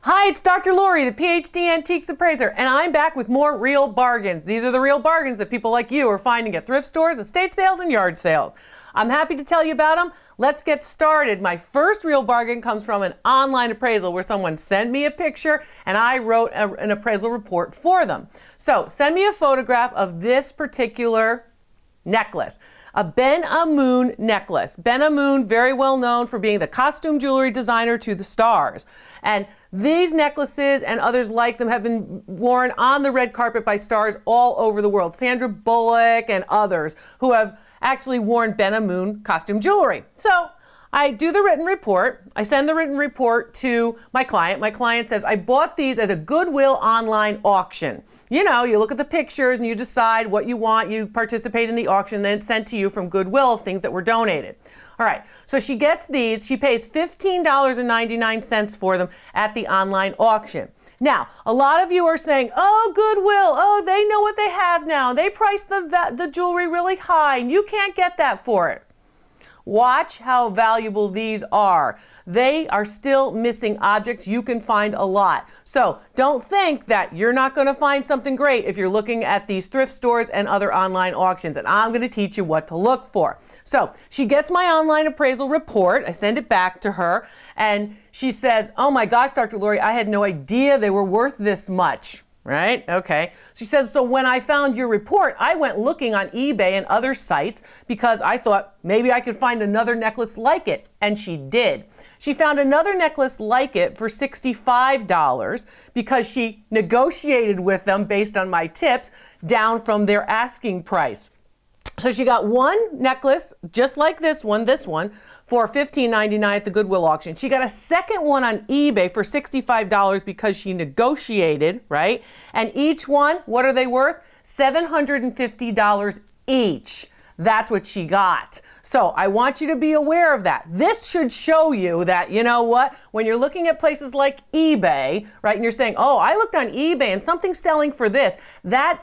Hi, it's Dr. Lori, the Ph.D. Antiques Appraiser, and I'm back with more real bargains. These are the real bargains that people like you are finding at thrift stores, estate sales, and yard sales. I'm happy to tell you about them. Let's get started. My first real bargain comes from an online appraisal where someone sent me a picture and I wrote an appraisal report for them. So send me a photograph of this particular necklace. A Ben Amun necklace. Ben Amun, very well known for being the costume jewelry designer to the stars. And these necklaces and others like them have been worn on the red carpet by stars all over the world. Sandra Bullock and others who have actually worn Ben Amun costume jewelry. So I do the written report. I send the written report to my client. My client says, I bought these at a Goodwill online auction. You know, you look at the pictures and you decide what you want. You participate in the auction, then it's sent to you from Goodwill of things that were donated. All right, so she gets these. She pays $15.99 for them at the online auction. Now, a lot of you are saying, oh, Goodwill, oh, they know what they have now. They price the jewelry really high, and you can't get that for it. Watch how valuable these are. They are still missing objects. You can find a lot. So don't think that you're not going to find something great if you're looking at these thrift stores and other online auctions. And I'm going to teach you what to look for. So she gets my online appraisal report. I send it back to her. And she says, oh my gosh, Dr. Lori, I had no idea they were worth this much. Right? Okay. She says, so when I found your report, I went looking on eBay and other sites because I thought maybe I could find another necklace like it. And she did. She found another necklace like it for $65 because she negotiated with them based on my tips down from their asking price. So she got one necklace just like this one, for $15.99 at the Goodwill auction. She got a second one on eBay for $65 because she negotiated, right? And each one, what are they worth? $750 each. That's what she got. So I want you to be aware of that. This should show you that, you know what, when you're looking at places like eBay, right, and you're saying, oh, I looked on eBay and something's selling for this, that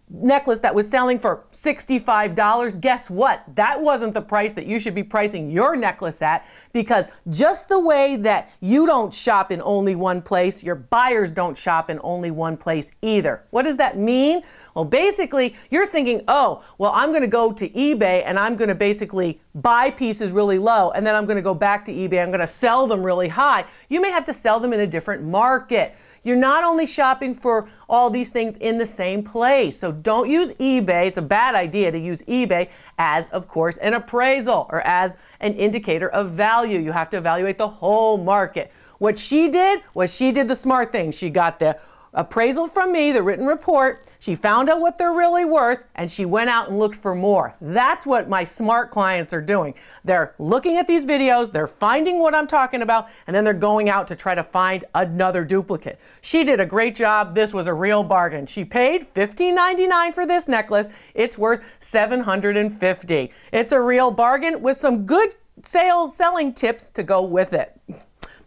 necklace that was selling for $65, guess what? That wasn't the price that you should be pricing your necklace at, because just the way that you don't shop in only one place, your buyers don't shop in only one place either. What does that mean? Well, basically, you're thinking, oh, well, I'm going to go to eBay and I'm going to basically buy pieces really low, and then I'm going to go back to eBay, I'm going to sell them really high. You may have to sell them in a different market. You're not only shopping for all these things in the same place. So don't use eBay. It's a bad idea to use eBay as, of course, an appraisal or as an indicator of value. You have to evaluate the whole market. What she did was she did the smart thing. She got the appraisal from me, the written report. She found out what they're really worth, and she went out and looked for more. That's what my smart clients are doing. They're looking at these videos, they're finding what I'm talking about, and then they're going out to try to find another duplicate. She did a great job. This was a real bargain. She paid $15.99 for this necklace. It's worth $750. It's a real bargain with some good selling tips to go with it.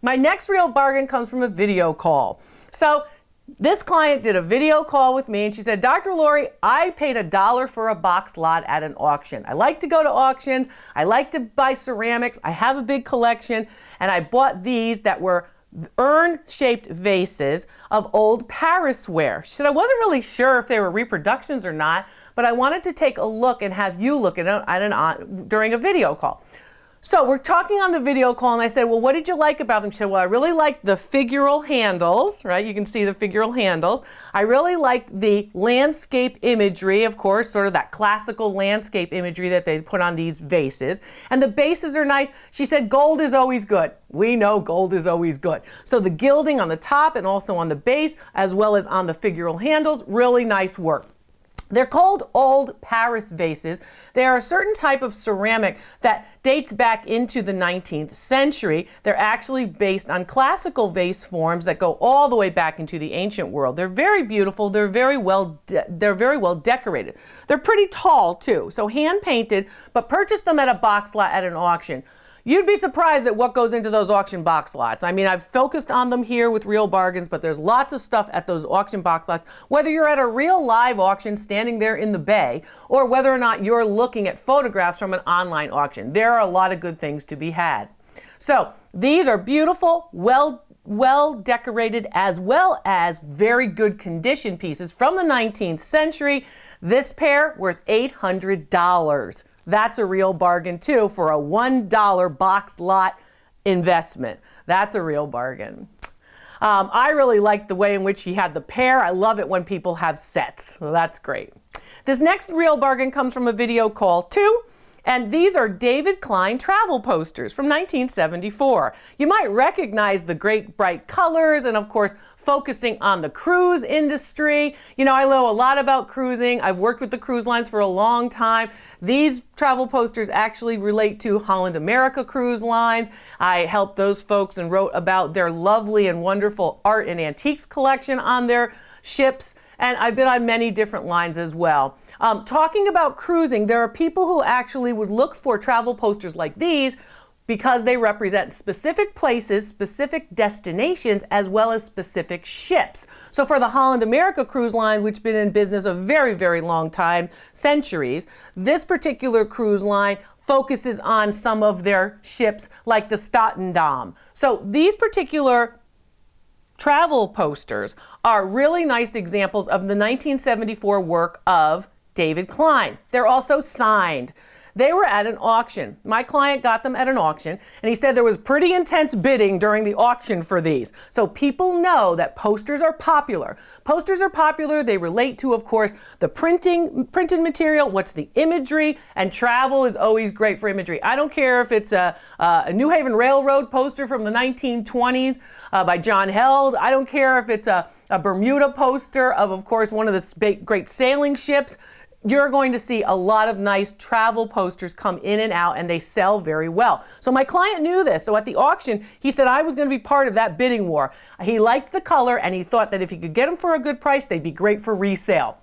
My next real bargain comes from a video call. So this client did a video call with me and she said, Dr. Lori, I paid $1 for a box lot at an auction. I like to go to auctions. I like to buy ceramics. I have a big collection, and I bought these that were urn-shaped vases of old Paris ware. She said, I wasn't really sure if they were reproductions or not, but I wanted to take a look and have you look at it during a video call. So we're talking on the video call, and I said, well, what did you like about them? She said, well, I really liked the figural handles, right? You can see the figural handles. I really liked the landscape imagery, of course, sort of that classical landscape imagery that they put on these vases. And the bases are nice. She said, gold is always good. We know gold is always good. So the gilding on the top and also on the base, as well as on the figural handles, really nice work. They're called old Paris vases. They are a certain type of ceramic that dates back into the 19th century. They're actually based on classical vase forms that go all the way back into the ancient world. They're very beautiful. They're very well decorated. They're pretty tall too. So hand painted, but purchase them at a box lot at an auction. You'd be surprised at what goes into those auction box lots. I mean, I've focused on them here with real bargains, but there's lots of stuff at those auction box lots, whether you're at a real live auction standing there in the bay, or whether or not you're looking at photographs from an online auction. There are a lot of good things to be had. So these are beautiful, well well decorated as well as very good condition pieces from the 19th century. This pair worth $800. That's a real bargain too for a $1 box lot investment. That's a real bargain. I really like the way in which he had the pair. I love it when people have sets. So that's great. This next real bargain comes from a video call too. And these are David Klein travel posters from 1974. You might recognize the great bright colors and of course focusing on the cruise industry. You know, I know a lot about cruising. I've worked with the cruise lines for a long time. These travel posters actually relate to Holland America Cruise Lines. I helped those folks and wrote about their lovely and wonderful art and antiques collection on their ships. And I've been on many different lines as well. Talking about cruising, there are people who actually would look for travel posters like these because they represent specific places, specific destinations, as well as specific ships. So for the Holland America Cruise Line, which has been in business a very, very long time, centuries, this particular cruise line focuses on some of their ships like the Statendam. So these particular travel posters are really nice examples of the 1974 work of David Klein. They're also signed. They were at an auction. My client got them at an auction, and he said there was pretty intense bidding during the auction for these. So people know that posters are popular. Posters are popular. They relate to, of course, the printed material, what's the imagery, and travel is always great for imagery. I don't care if it's a New Haven Railroad poster from the 1920s by John Held. I don't care if it's a Bermuda poster of course, one of the great sailing ships. You're going to see a lot of nice travel posters come in and out, and they sell very well. So my client knew this. So at the auction, he said I was going to be part of that bidding war. He liked the color, and he thought that if he could get them for a good price, they'd be great for resale.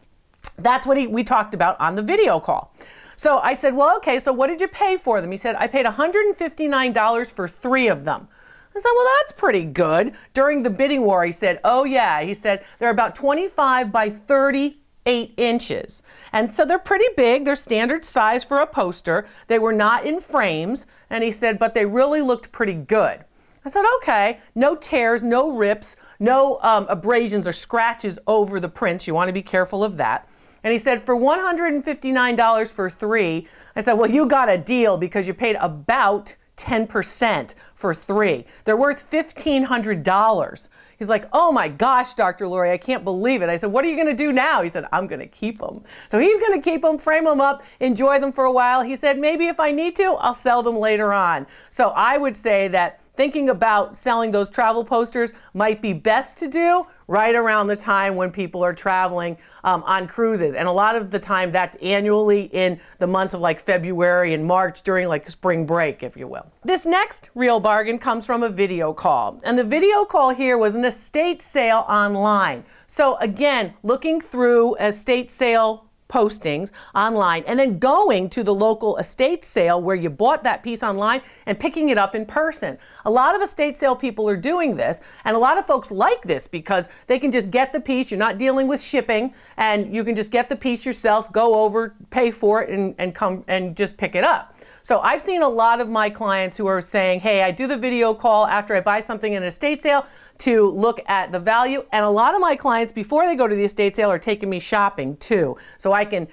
That's what we talked about on the video call. So I said, well, okay, so what did you pay for them? He said, I paid $159 for 3 of them. I said, well, that's pretty good. During the bidding war, he said, oh yeah. He said, they're about 25 by 38 inches. And so they're pretty big. They're standard size for a poster. They were not in frames. And he said, but they really looked pretty good. I said, okay, no tears, no rips, no abrasions or scratches over the prints. You want to be careful of that. And he said, for $159 for 3, I said, well, you got a deal because you paid about 10% for 3. They're worth $1,500. He's like, oh my gosh, Dr. Lori, I can't believe it. I said, what are you going to do now? He said, I'm going to keep them. So he's going to keep them, frame them up, enjoy them for a while. He said, maybe if I need to, I'll sell them later on. So I would say that thinking about selling those travel posters might be best to do right around the time when people are traveling on cruises. And a lot of the time that's annually in the months of like February and March during like spring break, if you will. This next real bargain comes from a video call. And the video call here was an estate sale online. So again, looking through estate sale postings online and then going to the local estate sale where you bought that piece online and picking it up in person. A lot of estate sale people are doing this, and a lot of folks like this because they can just get the piece. You're not dealing with shipping, and you can just get the piece yourself, go over, pay for it, and come and just pick it up. So I've seen a lot of my clients who are saying, hey, I do the video call after I buy something in an estate sale to look at the value. And a lot of my clients, before they go to the estate sale, are taking me shopping too. So I can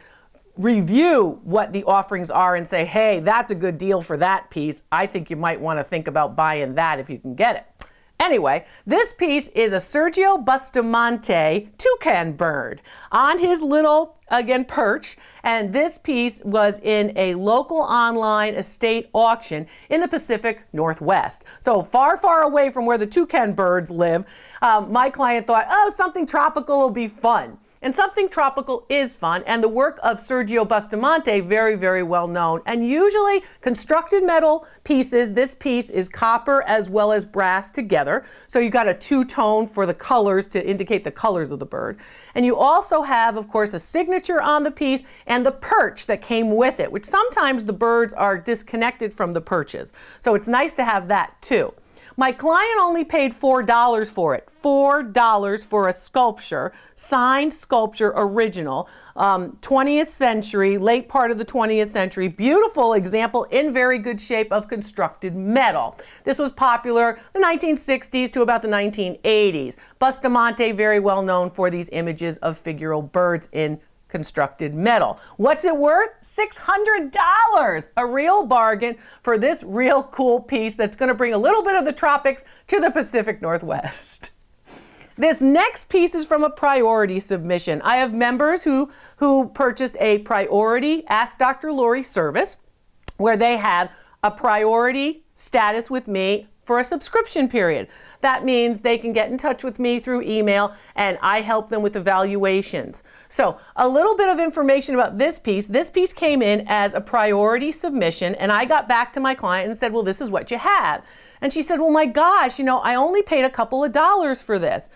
review what the offerings are and say, hey, that's a good deal for that piece. I think you might want to think about buying that if you can get it. Anyway, this piece is a Sergio Bustamante toucan bird on his little, again, perch. And this piece was in a local online estate auction in the Pacific Northwest. So far, far away from where the toucan birds live. My client thought, oh, something tropical will be fun. And something tropical is fun, and the work of Sergio Bustamante, very, very well known. And usually constructed metal pieces, this piece is copper as well as brass together. So you've got a two-tone for the colors to indicate the colors of the bird. And you also have, of course, a signature on the piece and the perch that came with it, which sometimes the birds are disconnected from the perches. So it's nice to have that too. My client only paid $4 for it. $4 for a sculpture, signed sculpture, original, 20th century, late part of the 20th century. Beautiful example in very good shape of constructed metal. This was popular the 1960s to about the 1980s. Bustamante, very well known for these images of figural birds in constructed metal. What's it worth? $600. A real bargain for this real cool piece that's going to bring a little bit of the tropics to the Pacific Northwest. This next piece is from a priority submission. I have members who purchased a priority Ask Dr. Lori service where they have a priority status with me for a subscription period. That means they can get in touch with me through email and I help them with evaluations. So a little bit of information about this piece. This piece came in as a priority submission and I got back to my client and said, well, this is what you have. And she said, well, my gosh, I only paid a couple of dollars for this.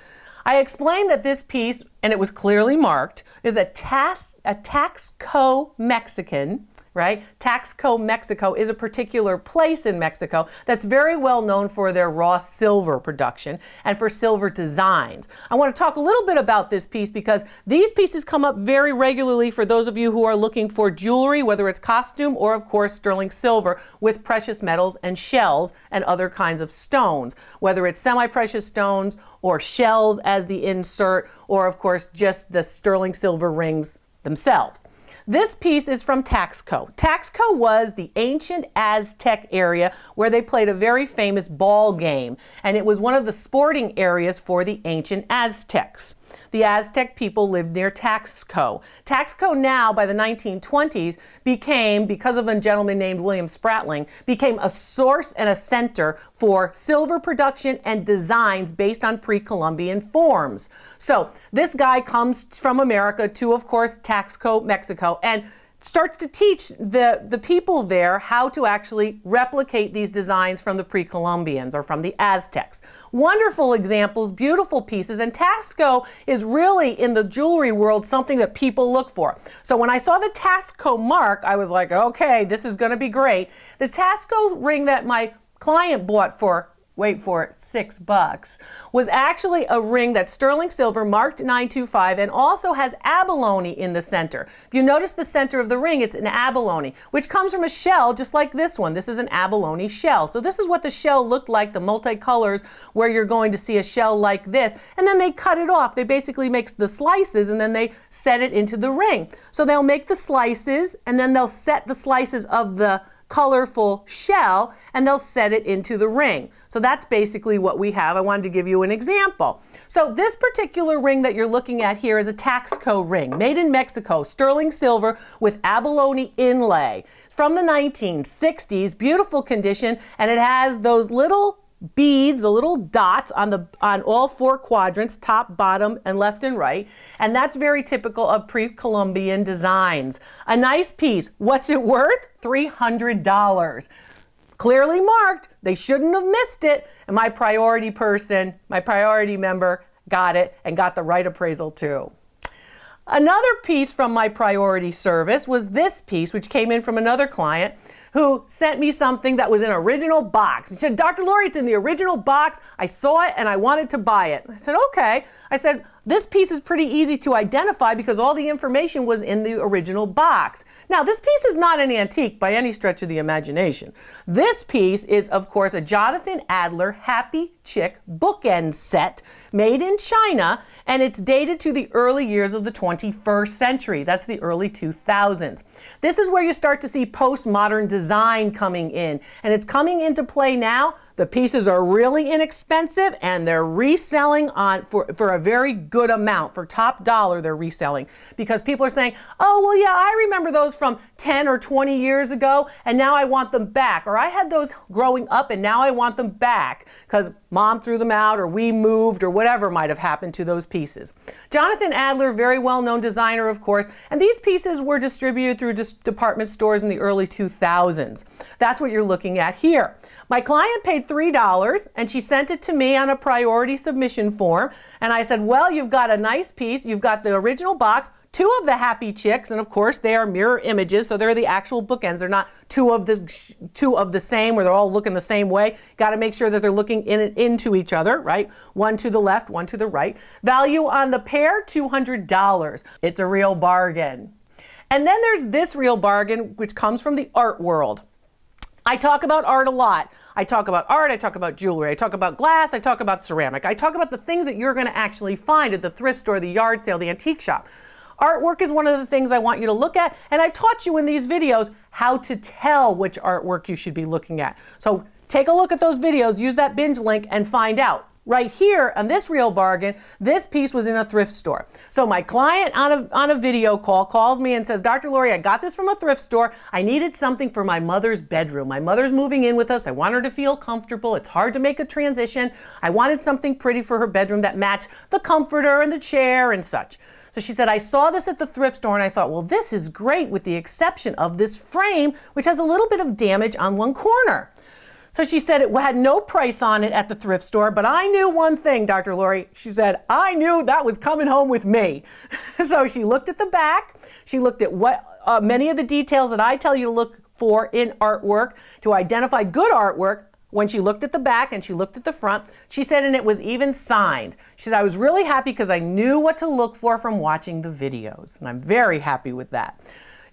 I explained that this piece, and it was clearly marked, is a Taxco Mexican, right? Taxco, Mexico is a particular place in Mexico that's very well known for their raw silver production and for silver designs. I want to talk a little bit about this piece because these pieces come up very regularly for those of you who are looking for jewelry, whether it's costume or of course sterling silver with precious metals and shells and other kinds of stones, whether it's semi-precious stones or shells as the insert or of course just the sterling silver rings themselves. This piece is from Taxco. Taxco was the ancient Aztec area where they played a very famous ball game, and it was one of the sporting areas for the ancient Aztecs. The Aztec people lived near Taxco. Taxco now, by the 1920s, became, because of a gentleman named William Spratling, became a source and a center for silver production and designs based on pre-Columbian forms. So this guy comes from America to, of course, Taxco, Mexico, and starts to teach the people there how to actually replicate these designs from the pre-Columbians or from the Aztecs. Wonderful examples, beautiful pieces, and Taxco is really in the jewelry world something that people look for. So when I saw the Taxco mark, I was like, okay, this is going to be great. The Taxco ring that my client bought for, wait for it, $6, was actually a ring that's sterling silver marked 925 and also has abalone in the center. If you notice the center of the ring, it's an abalone, which comes from a shell just like this one. This is an abalone shell. So this is what the shell looked like, the multicolors, where you're going to see a shell like this. And then they cut it off. They basically make the slices and then they set it into the ring. So they'll make the slices and then they'll set the slices of the colorful shell and they'll set it into the ring. So that's basically what we have. I wanted to give you an example. So this particular ring that you're looking at here is a Taxco ring, made in Mexico, sterling silver with abalone inlay. It's from the 1960s, beautiful condition, and it has those little beads, the little dots on all four quadrants, top, bottom, and left and right. And that's very typical of pre-Columbian designs. A nice piece. What's it worth? $300. Clearly marked. They shouldn't have missed it. And my priority person, my priority member, got it and got the right appraisal too. Another piece from my priority service was this piece, which came in from another client who sent me something that was in an original box. He said, Dr. Lori, it's in the original box. I saw it and I wanted to buy it. I said, okay. I said, this piece is pretty easy to identify because all the information was in the original box. Now, this piece is not an antique by any stretch of the imagination. This piece is, of course, a Jonathan Adler Happy Chick bookend set made in China, and it's dated to the early years of the 21st century. That's the early 2000s. This is where you start to see postmodern design coming in, and it's coming into play now. The pieces are really inexpensive and they're reselling for a very good amount. For top dollar, they're reselling because people are saying, oh, well, yeah, I remember those from 10 or 20 years ago and now I want them back. Or I had those growing up and now I want them back because mom threw them out or we moved or whatever might have happened to those pieces. Jonathan Adler, very well-known designer, of course, and these pieces were distributed through department stores in the early 2000s. That's what you're looking at here. My client paid paid $3 and she sent it to me on a priority submission form. And I said, well, you've got a nice piece. You've got the original box, 2 of the happy chicks, and of course they are mirror images, so they're the actual bookends. They're not two of the same where they're all looking the same way. Got to make sure that they're looking into each other, right? One to the left, one to the right. Value on the pair, $200. It's a real bargain. And then there's this real bargain, which comes from the art world. I talk about art a lot. I talk about art, I talk about jewelry, I talk about glass, I talk about ceramic. I talk about the things that you're going to actually find at the thrift store, the yard sale, the antique shop. Artwork is one of the things I want you to look at, and I've taught you in these videos how to tell which artwork you should be looking at. So take a look at those videos, use that binge link, and find out. Right here on this real bargain, this piece was in a thrift store. So my client on a video call calls me and says, Dr. Lori, I got this from a thrift store. I needed something for my mother's bedroom. My mother's moving in with us. I want her to feel comfortable. It's hard to make a transition. I wanted something pretty for her bedroom that matched the comforter and the chair and such. So she said, I saw this at the thrift store and I thought, well, this is great with the exception of this frame, which has a little bit of damage on one corner. So she said it had no price on it at the thrift store, but I knew one thing, Dr. Lori. She said, I knew that was coming home with me. So she looked at the back. She looked at what many of the details that I tell you to look for in artwork to identify good artwork. When she looked at the back and she looked at the front, she said, and it was even signed. She said, I was really happy because I knew what to look for from watching the videos. And I'm very happy with that.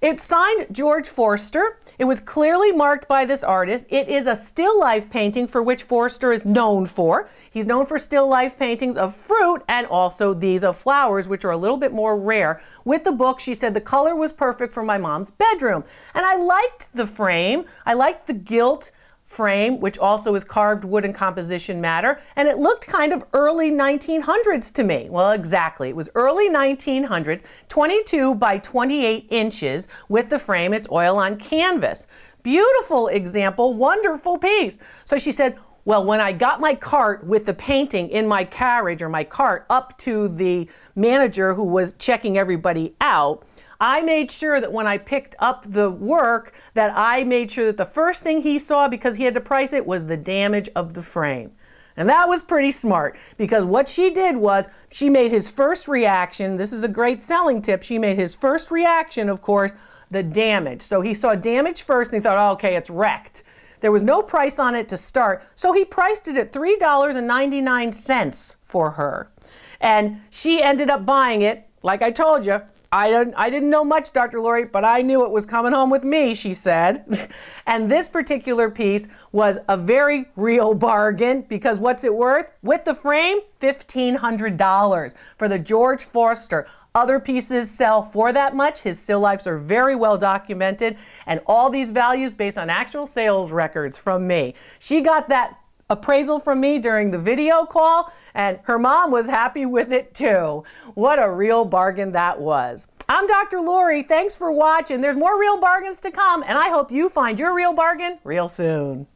It's signed George Forster. It was clearly marked by this artist. It is a still life painting for which Forster is known for. He's known for still life paintings of fruit and also these of flowers, which are a little bit more rare. With the book, she said the color was perfect for my mom's bedroom. And I liked the frame. I liked the gilt frame, which also is carved wood and composition matter, and it looked kind of early 1900s to me. Well, exactly. It was early 1900s, 22 by 28 inches with the frame. It's oil on canvas. Beautiful example, wonderful piece. So she said, well, when I got my cart with the painting in my carriage or my cart up to the manager who was checking everybody out, I made sure that when I picked up the work that I made sure that the first thing he saw, because he had to price it, was the damage of the frame. And that was pretty smart, because what she did was she made his first reaction. This is a great selling tip. She made his first reaction, of course, the damage. So he saw damage first and he thought, oh, okay, it's wrecked. There was no price on it to start. So he priced it at $3.99 for her. And she ended up buying it, like I told you. I didn't know much, Dr. Lori, but I knew it was coming home with me, she said. And this particular piece was a very real bargain, because what's it worth? With the frame, $1,500 for the George Forster. Other pieces sell for that much. His still lifes are very well documented, and all these values based on actual sales records from me. She got that appraisal from me during the video call, and her mom was happy with it too. What a real bargain that was. I'm Dr. Lori. Thanks for watching. There's more real bargains to come, and I hope you find your real bargain real soon.